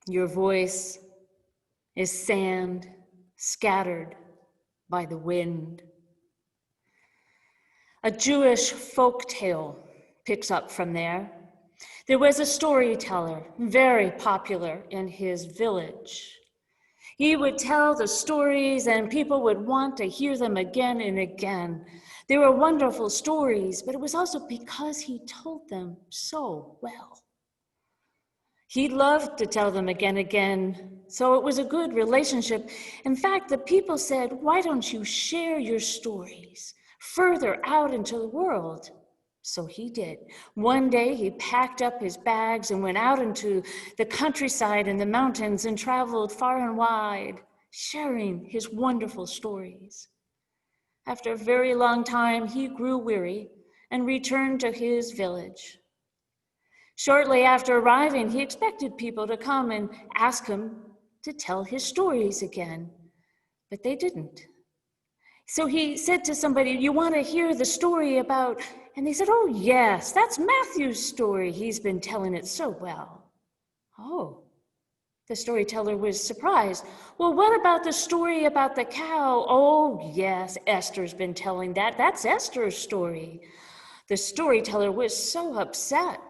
Your voice is sand scattered by the wind. A Jewish folk tale picks up from there. There was a storyteller, very popular in his village. He would tell the stories and people would want to hear them again and again. They were wonderful stories, but it was also because he told them so well. He loved to tell them again and again, so it was a good relationship. In fact, the people said, "Why don't you share your stories further out into the world?" So he did. One day he packed up his bags and went out into the countryside and the mountains and traveled far and wide, sharing his wonderful stories. After a very long time, he grew weary and returned to his village. Shortly after arriving, he expected people to come and ask him to tell his stories again, but they didn't. So he said to somebody, "You want to hear the story about," and they said, "Oh yes, that's Matthew's story. He's been telling it so well." Oh, the storyteller was surprised. "Well, what about the story about the cow?" "Oh yes, Esther's been telling that. That's Esther's story." The storyteller was so upset.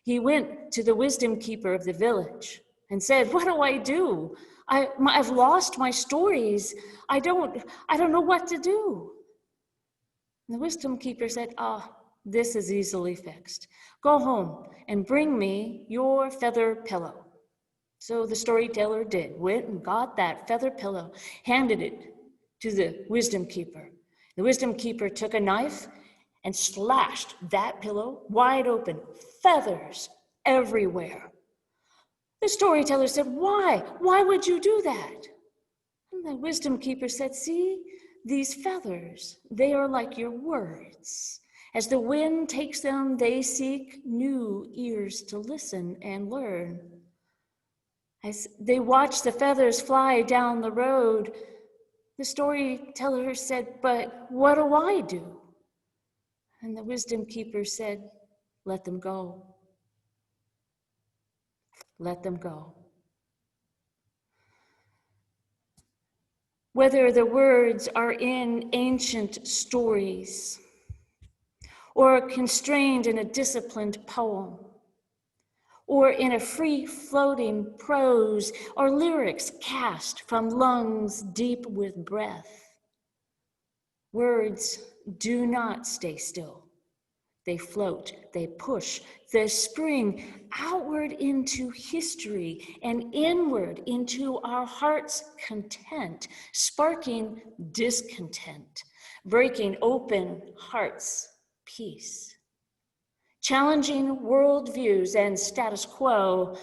He went to the wisdom keeper of the village and said, "What do I do? I've lost my stories. I don't know what to do." And the wisdom keeper said, "This is easily fixed. Go home and bring me your feather pillow." So the storyteller did, went and got that feather pillow, handed it to the wisdom keeper. The wisdom keeper took a knife and slashed that pillow wide open, feathers everywhere. The storyteller said, "Why? Why would you do that?" And the wisdom keeper said, "See, these feathers, they are like your words. As the wind takes them, they seek new ears to listen and learn. As they watch the feathers fly down the road," the storyteller said, "But what do I do?" And the wisdom keeper said, "Let them go. Let them go." Whether the words are in ancient stories or constrained in a disciplined poem or in a free-floating prose or lyrics cast from lungs deep with breath, words do not stay still. They float, they push, they spring outward into history and inward into our heart's content, sparking discontent, breaking open hearts' peace, challenging worldviews and status quo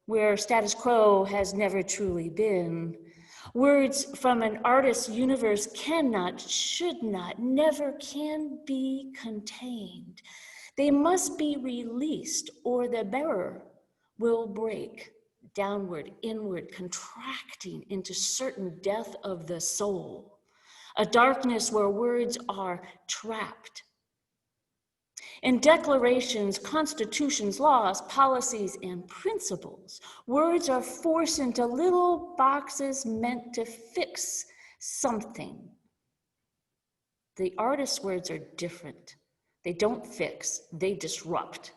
where status quo has never truly been. Words from an artist's universe cannot, should not, never can be contained. They must be released or the bearer will break downward, inward, contracting into certain death of the soul, a darkness where words are trapped. In declarations, constitutions, laws, policies, and principles, words are forced into little boxes meant to fix something. The artist's words are different. They don't fix, they disrupt.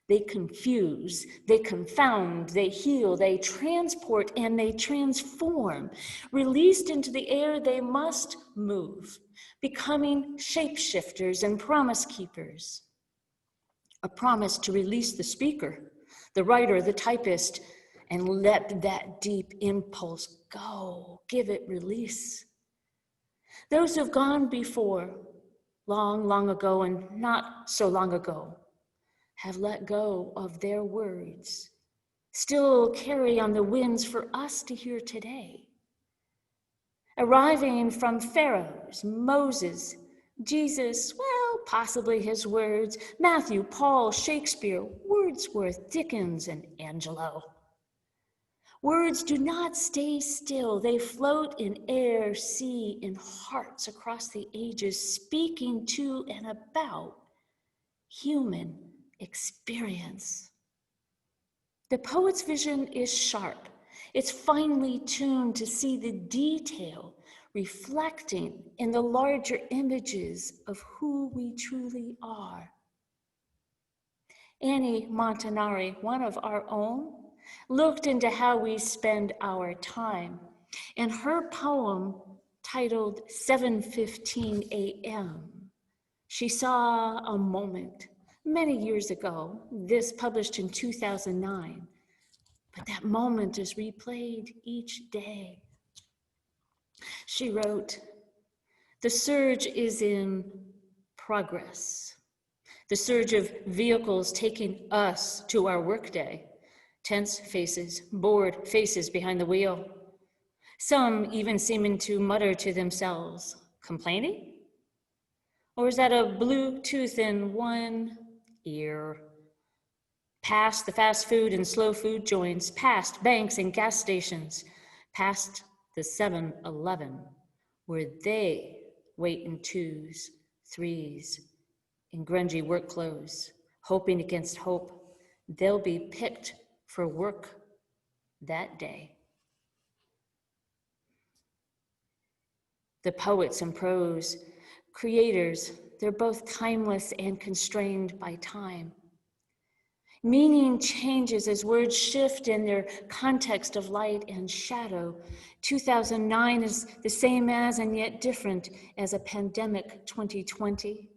They confuse, they confound, they heal, they transport, and they transform. Released into the air, they must move, becoming shapeshifters and promise keepers. A promise to release the speaker, the writer, the typist, and let that deep impulse go. Give it release. Those who've gone before, long, long ago and not so long ago, have let go of their words, still carry on the winds for us to hear today. Arriving from Pharaohs, Moses, Jesus, well, possibly his words, Matthew, Paul, Shakespeare, Wordsworth, Dickens, and Angelo. Words do not stay still. They float in air, sea, and hearts across the ages, speaking to and about human experience. The poet's vision is sharp It's finely tuned to see the detail reflecting in the larger images of who we truly are. Annie Montanari, one of our own, looked into how we spend our time. In her poem titled 7:15 a.m., she saw a moment many years ago, this published in 2009, but that moment is replayed each day. She wrote, "The surge is in progress. The surge of vehicles taking us to our workday. Tense faces, bored faces behind the wheel. Some even seeming to mutter to themselves, complaining? Or is that a Bluetooth in one ear? Past the fast food and slow food joints, past banks and gas stations, past the 7-Eleven, where they wait in twos, threes, in grungy work clothes, hoping against hope they'll be picked for work that day." The poets and prose creators, they're both timeless and constrained by time. Meaning changes as words shift in their context of light and shadow. 2009 is the same as and yet different as a pandemic 2020.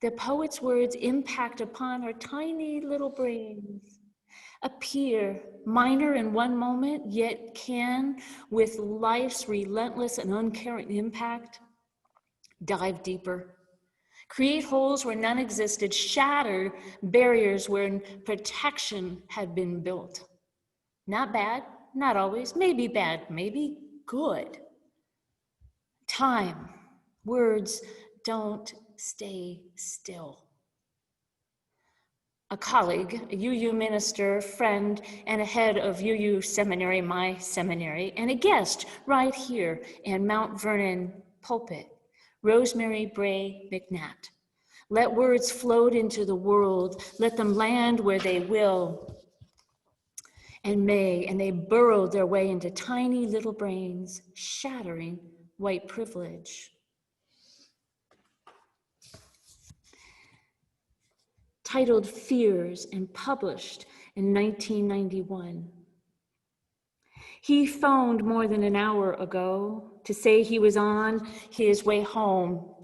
The poet's words impact upon our tiny little brains, appear minor in one moment, yet can, with life's relentless and uncaring impact, dive deeper, create holes where none existed, shatter barriers where protection had been built. Not bad, not always, maybe bad, maybe good. Time, words don't stay still. A colleague, a UU minister, friend, and a head of UU seminary, my seminary, and a guest right here in Mount Vernon pulpit, Rosemary Bray McNatt. Let words float into the world, let them land where they will and may, and they burrowed their way into tiny little brains, shattering white privilege. Titled Fears and published in 1991. He phoned more than an hour ago to say he was on his way home,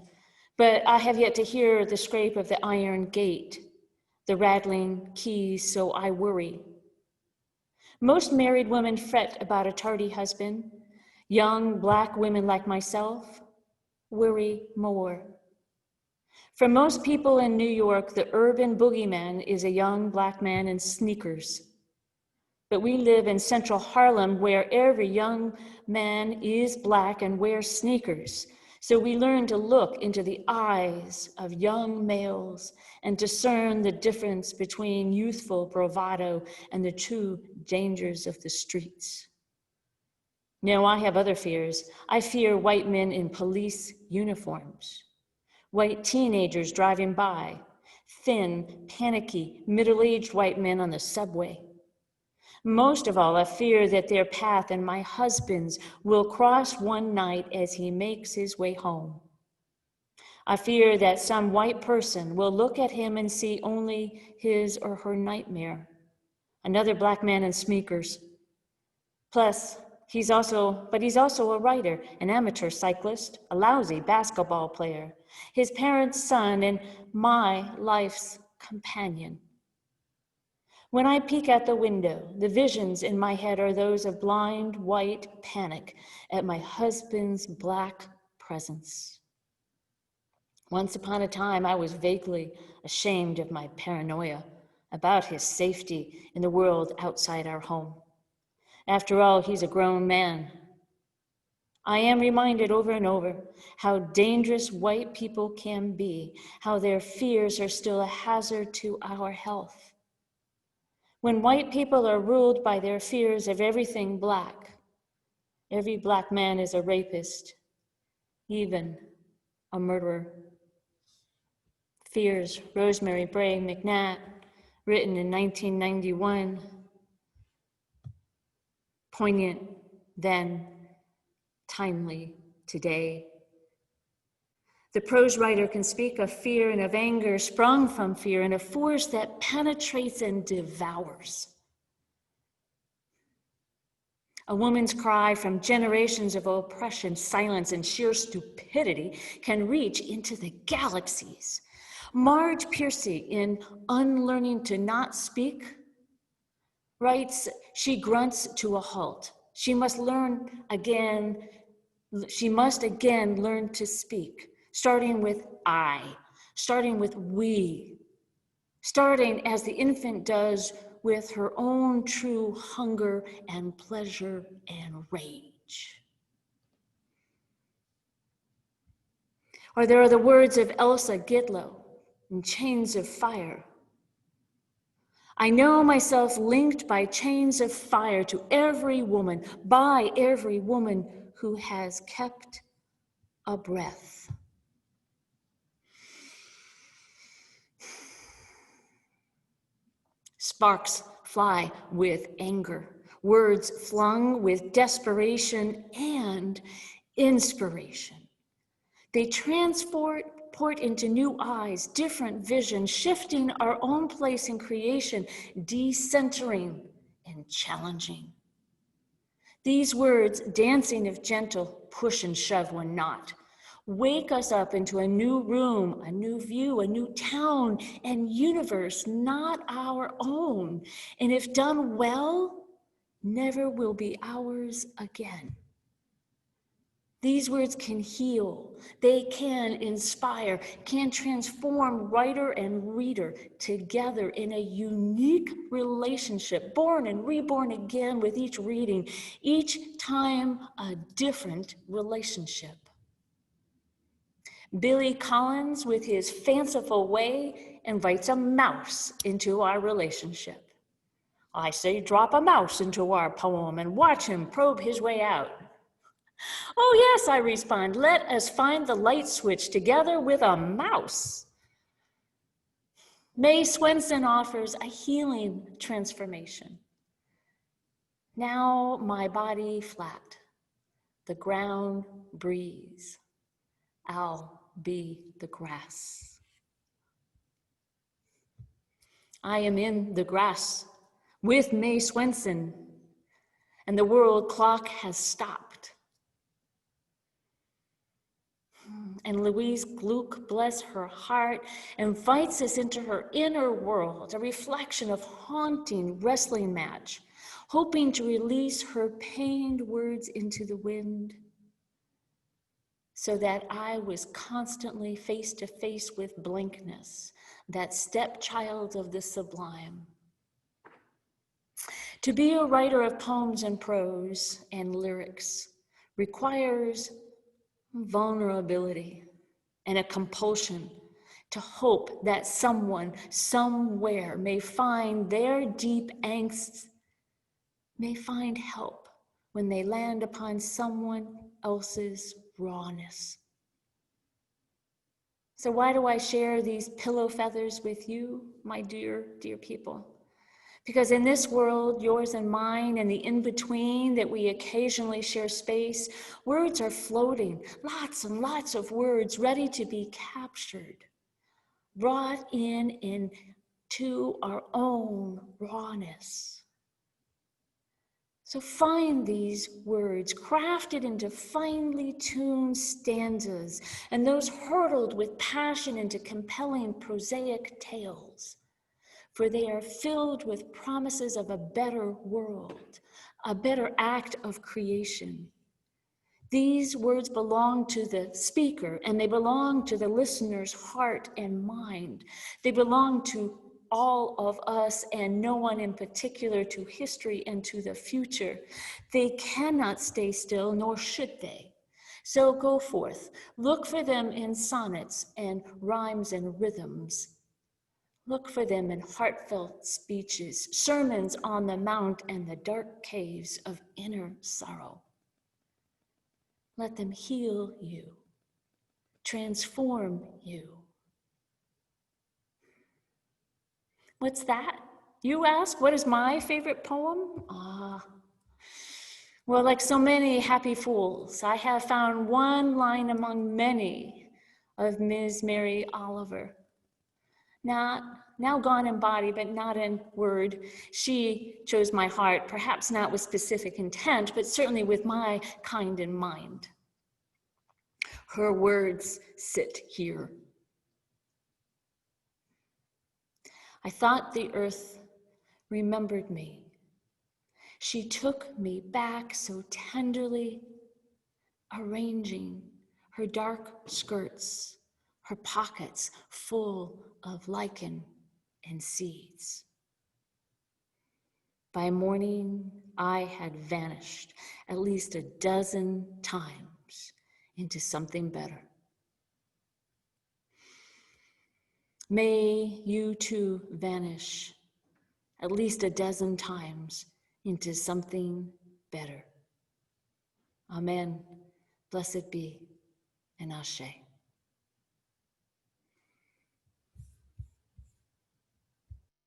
but I have yet to hear the scrape of the iron gate, the rattling keys, so I worry. Most married women fret about a tardy husband. Young Black women like myself worry more. For most people in New York, the urban boogeyman is a young Black man in sneakers. But we live in central Harlem where every young man is Black and wears sneakers. So we learn to look into the eyes of young males and discern the difference between youthful bravado and the true dangers of the streets. No, I have other fears. I fear white men in police uniforms. White teenagers driving by, thin, panicky, middle-aged white men on the subway. Most of all, I fear that their path and my husband's will cross one night as he makes his way home. I fear that some white person will look at him and see only his or her nightmare, another Black man in sneakers. Plus, he's also a writer, an amateur cyclist, a lousy basketball player, his parents' son, and my life's companion. When I peek out the window, the visions in my head are those of blind white panic at my husband's Black presence. Once upon a time, I was vaguely ashamed of my paranoia about his safety in the world outside our home. After all, he's a grown man. I am reminded over and over how dangerous white people can be, how their fears are still a hazard to our health. When white people are ruled by their fears of everything Black, every Black man is a rapist, even a murderer. Fears, Rosemary Bray McNatt, written in 1991. poignant then, timely today. The prose writer can speak of fear and of anger sprung from fear and a force that penetrates and devours. A woman's cry from generations of oppression, silence, and sheer stupidity can reach into the galaxies. Marge Piercy, in Unlearning to Not Speak, writes, she grunts to a halt. She must again learn to speak, starting with I, starting with we, starting as the infant does with her own true hunger and pleasure and rage. Or there are the words of Elsa Gidlow in Chains of Fire. I know myself linked by chains of fire to every woman, by every woman who has kept a breath. Sparks fly with anger, words flung with desperation and inspiration. They transport into new eyes, different vision, shifting our own place in creation, decentering and challenging. These words, dancing if gentle, push and shove when not, wake us up into a new room, a new view, a new town and universe, not our own. And if done well, never will be ours again. These words can heal, they can inspire, can transform writer and reader together in a unique relationship, born and reborn again with each reading, each time a different relationship. Billy Collins, with his fanciful way, invites a mouse into our relationship. I say drop a mouse into our poem and watch him probe his way out. Oh yes, I respond, let us find the light switch together with a mouse. Mae Swenson offers a healing transformation. Now my body flat, the ground breeze. I'll be the grass. I am in the grass with Mae Swenson, and the world clock has stopped. And Louise Gluck, bless her heart, invites us into her inner world, a reflection of haunting wrestling match, hoping to release her pained words into the wind, so that I was constantly face to face with blankness, that stepchild of the sublime. To be a writer of poems and prose and lyrics requires vulnerability and a compulsion to hope that someone somewhere may find their deep angst, may find help when they land upon someone else's rawness. So why do I share these pillow feathers with you, my dear, dear people? Because in this world, yours and mine, and the in-between that we occasionally share space, words are floating, lots and lots of words ready to be captured, brought into our own rawness. So find these words, crafted into finely tuned stanzas, and those hurtled with passion into compelling prosaic tales. For they are filled with promises of a better world, a better act of creation. These words belong to the speaker, and they belong to the listener's heart and mind. They belong to all of us, and no one in particular, to history and to the future. They cannot stay still, nor should they. So go forth, look for them in sonnets and rhymes and rhythms. Look for them in heartfelt speeches, sermons on the mount and the dark caves of inner sorrow. Let them heal you, transform you. What's that? You ask, what is my favorite poem? Well, like so many happy fools, I have found one line among many of Ms. Mary Oliver. Now gone in body, but not in word. She chose my heart, perhaps not with specific intent, but certainly with my kind in mind. Her words sit here. I thought the earth remembered me. She took me back so tenderly, arranging her dark skirts, her pockets full of lichen and seeds. By morning, I had vanished at least a dozen times into something better. May you too vanish at least a dozen times into something better. Amen. Blessed be, and Ashe.